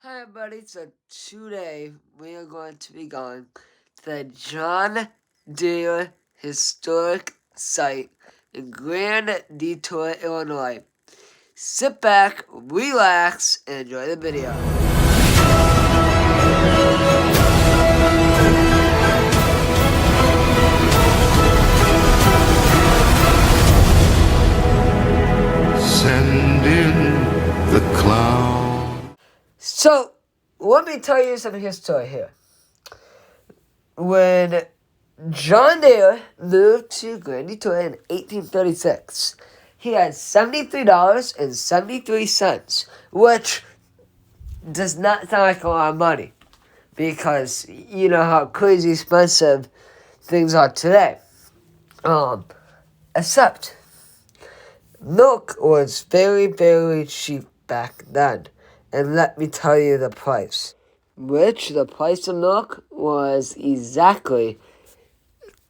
Hi everybody, so today we are going to be going to the John Deere Historic Site in Grand Detour, Illinois. Sit back, relax, and enjoy the video. Send in the clown. So, let me tell you some history here. When John Deere moved to Grand Detour in 1836, he had $73.73, which does not sound like a lot of money because you know how crazy expensive things are today. Except milk was very, very cheap back then. And let me tell you the price. The price of milk was exactly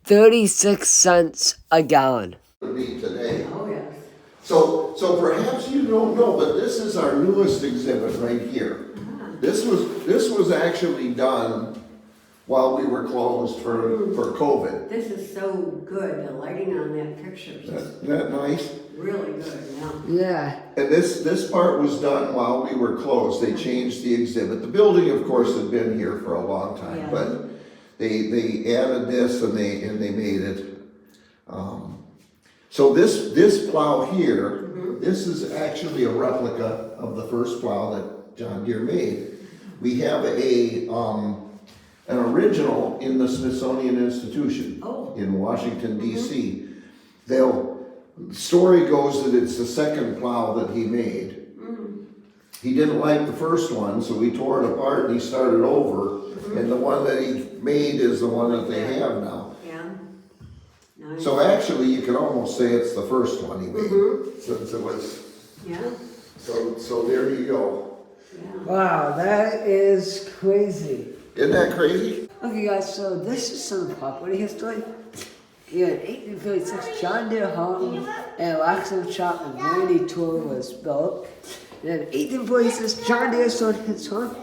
36 cents a gallon. Be today. Oh, yes. So perhaps you don't know, but this is our newest exhibit right here. This was actually done while we were closed for COVID. This is so good. The lighting on that picture is just Isn't that nice? really good, yeah. Yeah. And this part was done while we were closed. They changed the exhibit. The building, of course, had been here for a long time, Yeah. but they added this and they made it. So this plow here, this is actually a replica of the first plow that John Deere made. We have an original in the Smithsonian Institution in Washington D.C. Story goes that it's the second plow that he made. He didn't like the first one, so he tore it apart and he started over. And the one that he made is the one that they have now. Yeah. Nice. So actually, you can almost say it's the first one he made. Since it was. Yeah. So there you go. Yeah. Wow, that is crazy. Isn't that crazy? Okay guys, so this is some property history. In 1836, John Deere home and locksmith shop in Grand Detour was built. And in 1846, John Deere sold his home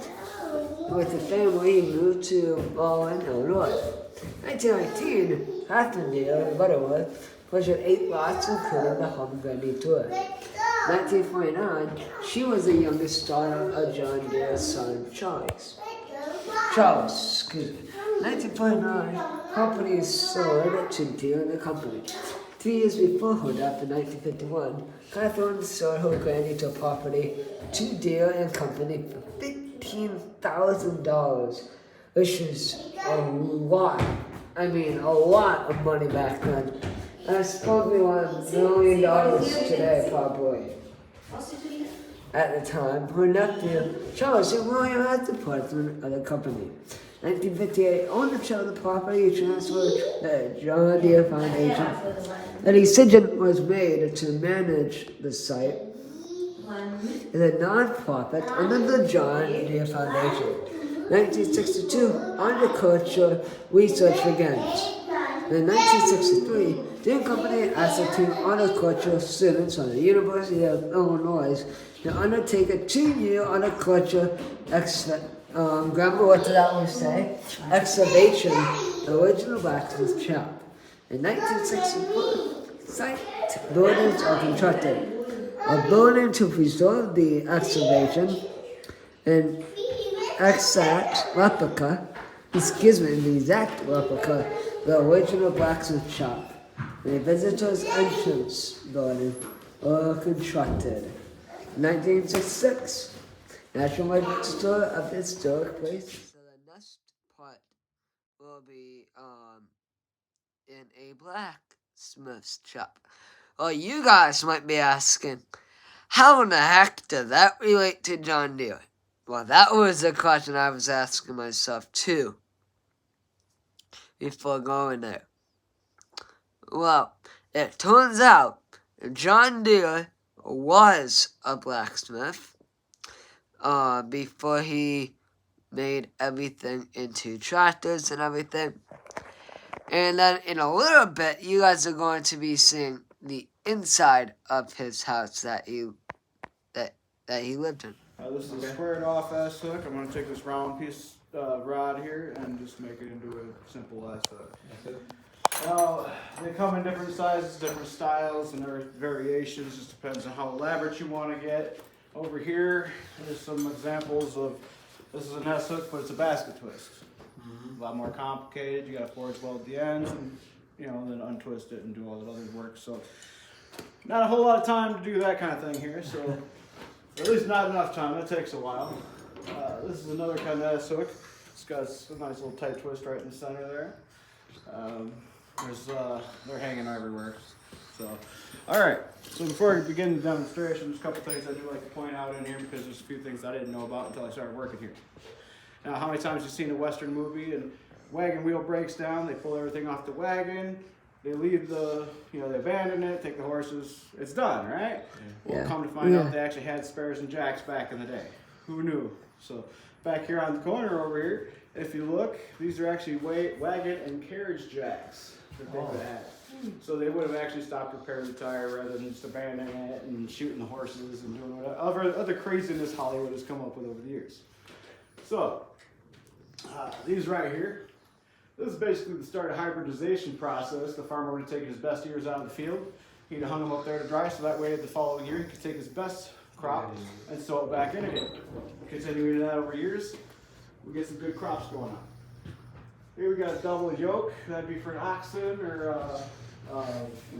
with the family and moved to Baldwin, Illinois. 1919, Catherine Deere in Butterworth purchased 8 lots, including the home in Grand Detour. 1949, she was the youngest daughter of John Deere's son, Charles. 1949, company sold to Deere and Company. 3 years before her death in 1951, Catherine sold her Grand Detour property to Deere and Company for $15,000, which is a lot. I mean, a lot of money back then. And it's probably $1 million today, probably. At the time, her nephew, Charles and William had the president of the company. 1958, ownership of the property transferred to the John Deere Foundation. A decision was made to manage the site as a non-profit under the John Deere Foundation. 1962, agriculture research begins. In 1963, Deere Company asked the two horticultural students from the University of Illinois to undertake a 2-year horticulture grammar, what did that one say? Excavation, the original blacksmith shop. In 1964, site buildings are constructed. A building to preserve the excavation, an exact replica, the original blacksmith shop, and a visitor's entrance building were constructed. 1966, National Register of Historic Places. So the next part will be in a blacksmith shop. Well, you guys might be asking, how in the heck did that relate to John Deere? Well, that was the question I was asking myself too before going there. Well, it turns out John Deere was a blacksmith before he made everything into tractors and everything. And then in a little bit, you guys are going to be seeing the inside of his house that he lived in. This is a squared off S hook. I'm going to take this round piece rod here and just make it into a simple S hook. They come in different sizes, different styles, and there are variations. Just depends on how elaborate you want to get. Over here, there's some examples of, this is an S hook, but it's a basket twist. A lot more complicated. You got to forge weld the ends and, you know, then untwist it and do all that other work. So not a whole lot of time to do that kind of thing here. So at least not enough time. That takes a while. This is another kind of S hook. It's got a nice little tight twist right in the center there. They're hanging everywhere. So, all right. So before we begin the demonstration, there's a couple things I do like to point out in here because there's a few things I didn't know about until I started working here. Now, how many times you've seen a Western movie and wagon wheel breaks down, they pull everything off the wagon, they leave the, they abandon it, take the horses, it's done, right? Yeah. Well, come to find out they actually had spares and jacks back in the day. Who knew? So back here on the corner over here, if you look, these are actually wagon and carriage jacks that they would have had. So they would have actually stopped repairing the tire rather than just abandoning it and shooting the horses and doing whatever other craziness Hollywood has come up with over the years. So these right here, this is basically the start of hybridization process. The farmer would have taken his best ears out of the field. He'd have hung them up there to dry, so that way the following year he could take his best crop and sow it back in again. Continuing that over years, we get some good crops going on. Here we got a double yoke. That'd be for an oxen or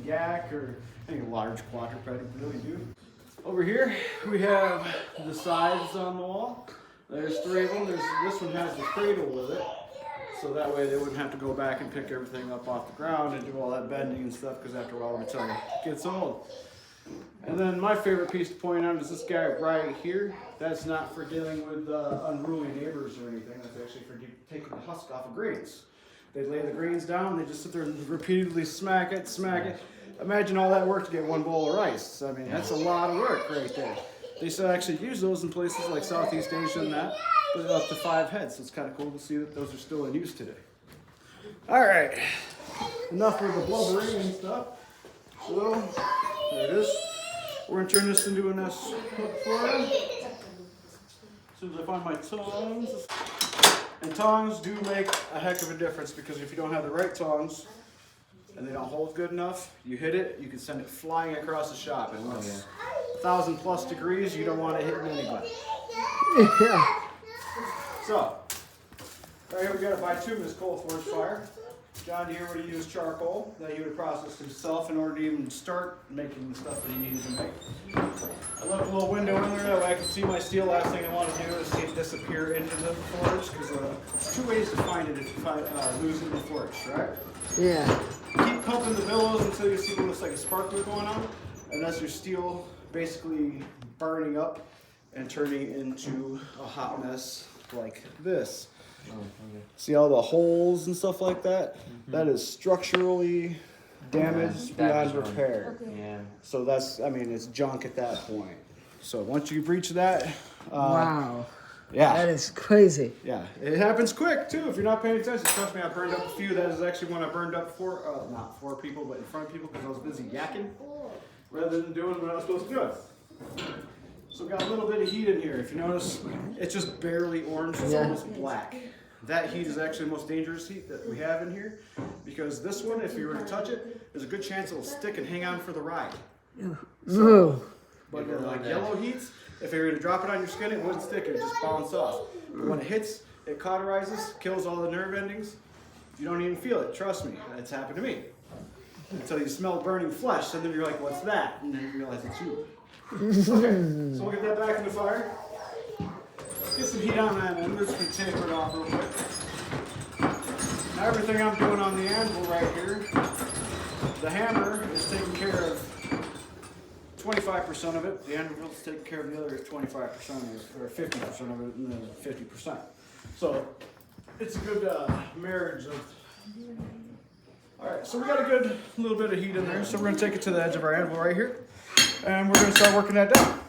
yak or any large quadruped would really do. Over here we have the sides on the wall. There's 3 of them. This one has the cradle with it, so that way they wouldn't have to go back and pick everything up off the ground and do all that bending and stuff, because after a while, until it gets old. And then my favorite piece to point out is this guy right here. That's not for dealing with unruly neighbors or anything. That's actually for taking the husk off of grains. They lay the grains down, they just sit there and repeatedly smack it. Imagine all that work to get 1 bowl of rice. I mean, that's a lot of work right there. They still actually use those in places like Southeast Asia and that, but up to 5 heads. So it's kind of cool to see that those are still in use today. All right, enough of the blubbering and stuff. So there it is. We're gonna turn this into an S hook for you. As soon as I find my tongs. And tongs do make a heck of a difference, because if you don't have the right tongs and they don't hold good enough, you hit it, you can send it flying across the shop. And when it's 1,000+ degrees, you don't want it hitting anybody. Yeah. So, right here we got a bituminous coal forge fire. John Deere would have used charcoal that he would have processed himself in order to even start making the stuff that he needed to make. I left a little window in there that way I can see my steel. Last thing I want to do is see it disappear into the forge, because there's 2 ways to find it if you lose it in the forge, right? Yeah. Keep pumping the billows until you see what looks like a sparkler going on, and that's your steel basically burning up and turning into a hot mess like this. Oh, okay. See all the holes and stuff like that? That is structurally damaged beyond repair. Okay. Yeah. So that's, it's junk at that point. So once you've reached that, wow. Yeah. That is crazy. Yeah. It happens quick too if you're not paying attention. Trust me, I burned up a few. That is actually when I burned up not for people, but in front of people, because I was busy yakking rather than doing what I was supposed to do. So we got a little bit of heat in here. If you notice, it's just barely orange. It's almost black. That heat is actually the most dangerous heat that we have in here, because this one, if you were to touch it, there's a good chance it'll stick and hang on for the ride. So, but like yellow heats, if you were to drop it on your skin, it wouldn't stick. It would just bounce off. But when it hits, it cauterizes, kills all the nerve endings. You don't even feel it. Trust me, it's happened to me. Until you smell burning flesh, and then you're like, "What's that?" And then you realize it's you. Okay, so we'll get that back in the fire. Get some heat on that end. We're just going to taper it off real quick. Now everything I'm doing on the anvil right here, the hammer is taking care of 25% of it. The anvil is taking care of the other 25% or 50% of it, and then 50%. So it's a good marriage of. All right, so we got a good little bit of heat in there. So we're going to take it to the edge of our anvil right here. And we're going to start working that down.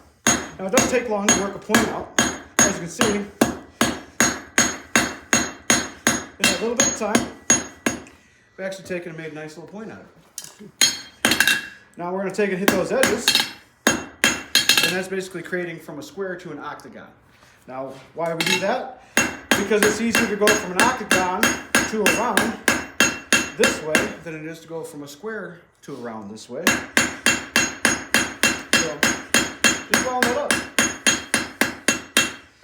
Now it doesn't take long to work a point out. As you can see, in a little bit of time, we've actually taken and made a nice little point out of it. Now we're going to take and hit those edges. And And that's basically creating from a square to an octagon. Now, why we do that? Because it's easier to go from an octagon to a round this way than it is to go from a square to a round this way. So, just round it up.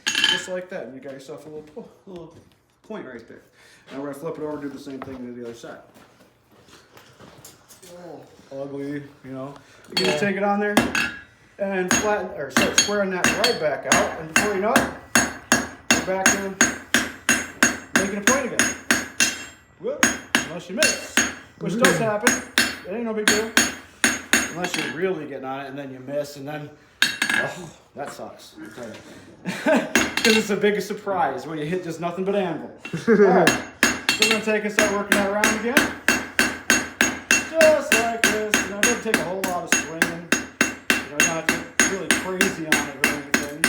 Just like that. And you got yourself a little point right there. Now we're going to flip it over and do the same thing to the other side. Oh, ugly, you know. You can just take it on there and flatten, or start squaring that right back out. And before you know it, you're back to making a point again. Whoop, unless you miss. Which does happen. It ain't no big deal. Unless you're really getting on it and then you miss and then, oh, that sucks. Because it's the biggest surprise when you hit just nothing but anvil. Alright, so we're going to take and start working that around again. Just like this. You know, it doesn't take a whole lot of swinging. You know, not to get really crazy on it or anything.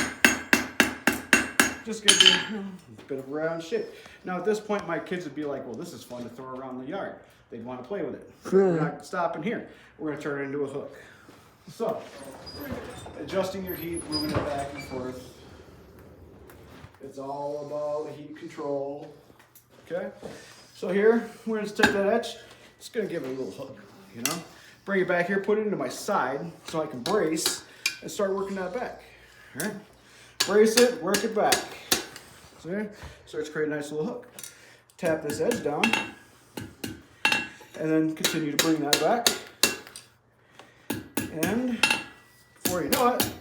Just give you a bit of a round shape. Now at this point, my kids would be like, well, this is fun to throw around the yard. They'd want to play with it. We're not stopping here. We're going to turn it into a hook. So, adjusting your heat, moving it back and forth. It's all about heat control. Okay? So here, we're going to take that edge. Just going to give it a little hook, you know? Bring it back here, put it into my side so I can brace and start working that back. All right? Brace it, work it back. See? Starts to create a nice little hook. Tap this edge down. And then continue to bring that back. And before you know it,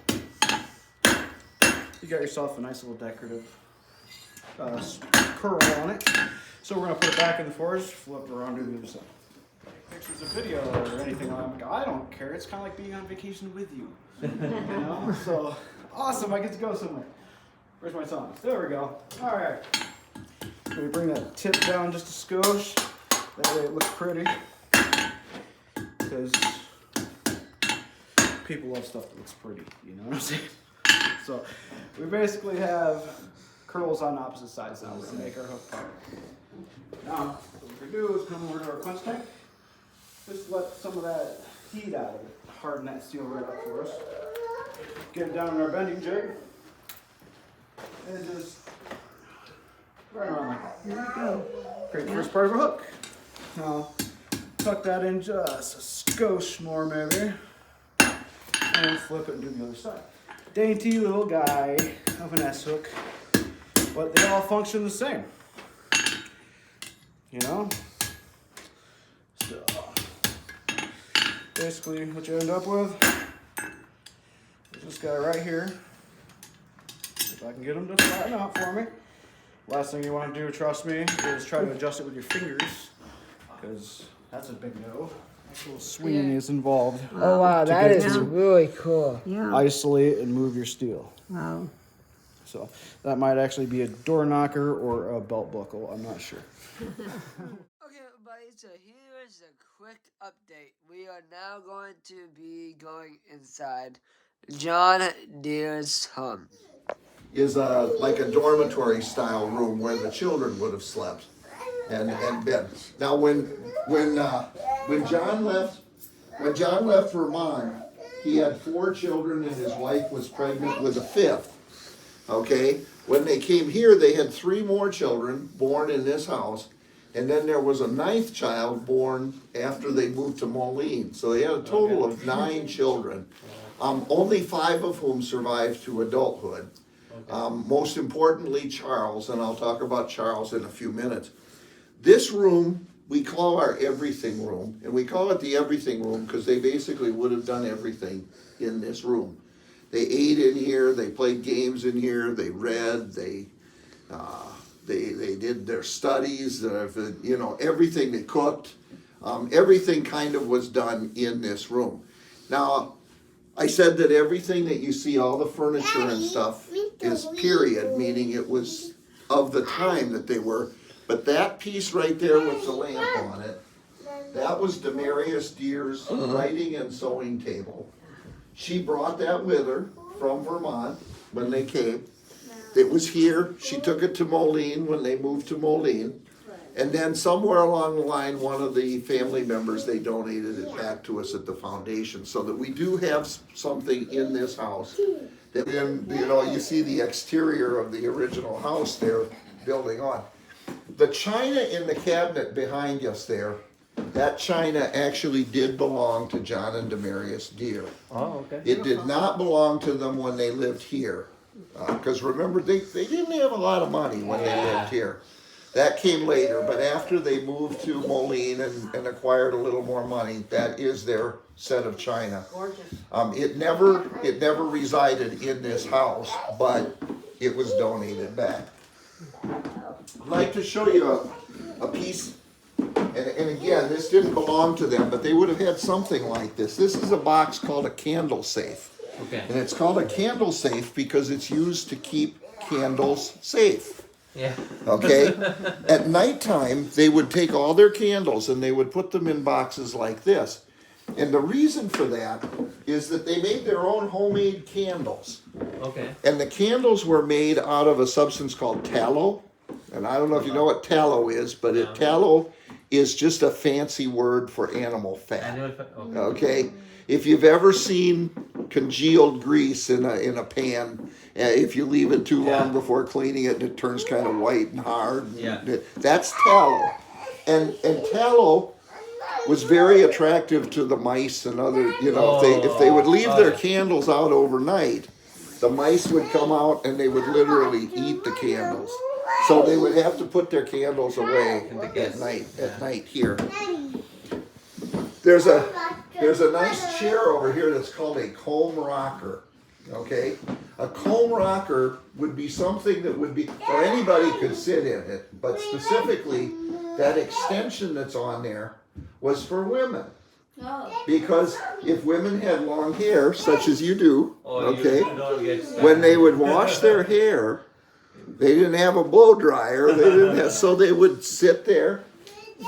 you got yourself a nice little decorative curl on it. So we're going to put it back in the forest, flip it around to the other side. Pictures of video or anything like that. I don't care. It's kind of like being on vacation with you. You know? So awesome. I get to go somewhere. Where's my song? There we go. All right. Let me bring that tip down just a skosh. That way it looks pretty. Because people love stuff that looks pretty. You know what I'm saying? So we basically have curls on opposite sides now. We're going to make our hook part. Now, what we do is come over to our quench tank. Just let some of that heat out of it. Harden that steel right up for us. Get it down in our bending jig. And just right around like that. Here we go. Create the first part of a hook. Now, tuck that in just a skosh more maybe. And flip it and do the other side. Dainty little guy of an S hook. But they all function the same. You know? So, basically what you end up with is this guy right here. If I can get him to flatten out for me. Last thing you want to do, trust me, is try to adjust it with your fingers. Because that's a big no. Actual swinging is involved. Oh wow, that is really cool. Yeah. Isolate and move your steel. Wow. So that might actually be a door knocker or a belt buckle. I'm not sure. Okay, everybody, so here's a quick update. We are now going to be going inside John Deere's home. Is like a dormitory style room where the children would have slept and been. Now when John left Vermont, he had 4 children and his wife was pregnant with a 5th. Okay? When they came here, they had 3 more children born in this house, and then there was a 9th child born after they moved to Moline. So they had a total of 9 children, only 5 of whom survived to adulthood. Most importantly, Charles, and I'll talk about Charles in a few minutes. This room, we call our everything room, and we call it the everything room because they basically would have done everything in this room. They ate in here, they played games in here, they read, they did their studies, everything. They cooked. Everything kind of was done in this room. Now, I said that everything that you see, all the furniture and stuff, is period, meaning it was of the time that they were. But that piece right there with the lamp on it, that was Demarius Deere's writing and sewing table. She brought that with her from Vermont when they came. It was here. She took it to Moline when they moved to Moline. And then somewhere along the line, one of the family members, they donated it back to us at the foundation, so that we do have something in this house. That then, you know, you see the exterior of the original house there building on. The china in the cabinet behind us there, that china actually did belong to John and Demarius Deere. Oh, okay. It did not belong to them when they lived here. Because remember, they didn't have a lot of money when they lived here. That came later, but after they moved to Moline and acquired a little more money, that is their set of china. It never resided in this house, but it was donated back. I'd like to show you a piece, and again, this didn't belong to them, but they would have had something like this. This is a box called a candle safe. Okay. And it's called a candle safe because it's used to keep candles safe. Yeah. Okay? At nighttime, they would take all their candles and they would put them in boxes like this. And the reason for that is that they made their own homemade candles. Okay. And the candles were made out of a substance called tallow. And I don't know if you know what tallow is, but tallow is just a fancy word for animal fat. Okay? If you've ever seen congealed grease in a pan, if you leave it too long before cleaning it and it turns kind of white and hard, that's tallow. And tallow was very attractive to the mice and other, you know, if they would leave their candles out overnight, the mice would come out and they would literally eat the candles. So they would have to put their candles away at night here. There's a nice chair over here that's called a comb rocker. Okay? A comb rocker would be something that would be, or anybody could sit in it, but specifically that extension that's on there was for women. Because if women had long hair, such as you do, okay, when they would wash their hair, they didn't have a blow dryer, so they would sit there,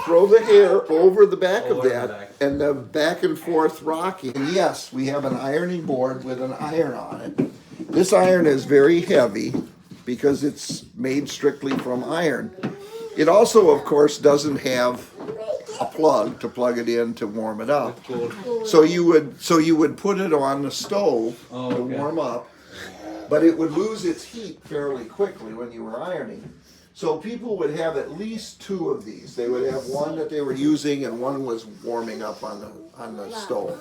throw the hair over the back of that, and the back and forth rocking. And yes, we have an ironing board with an iron on it. This iron is very heavy because it's made strictly from iron. It also, of course, doesn't have a plug to plug it in to warm it up. So you would put it on the stove to warm up, but it would lose its heat fairly quickly when you were ironing. So people would have at least two of these. They would have one that they were using and one was warming up on the stove.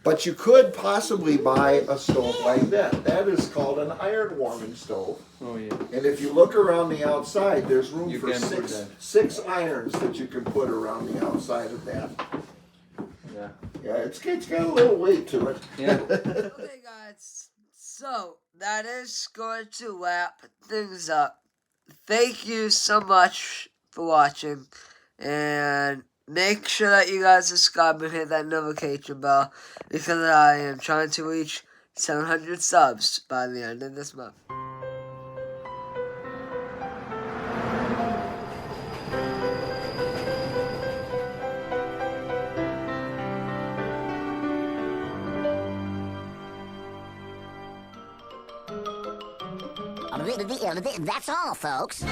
But you could possibly buy a stove like that. That is called an iron warming stove. Oh yeah. And if you look around the outside, there's room for six irons that you can put around the outside of that. Yeah. Yeah, it's got a little weight to it. Yeah. Okay, guys. So that is going to wrap things up. Thank you so much for watching, and make sure that you guys subscribe and hit that notification bell, because I am trying to reach 700 subs by the end of this month. That's all, folks.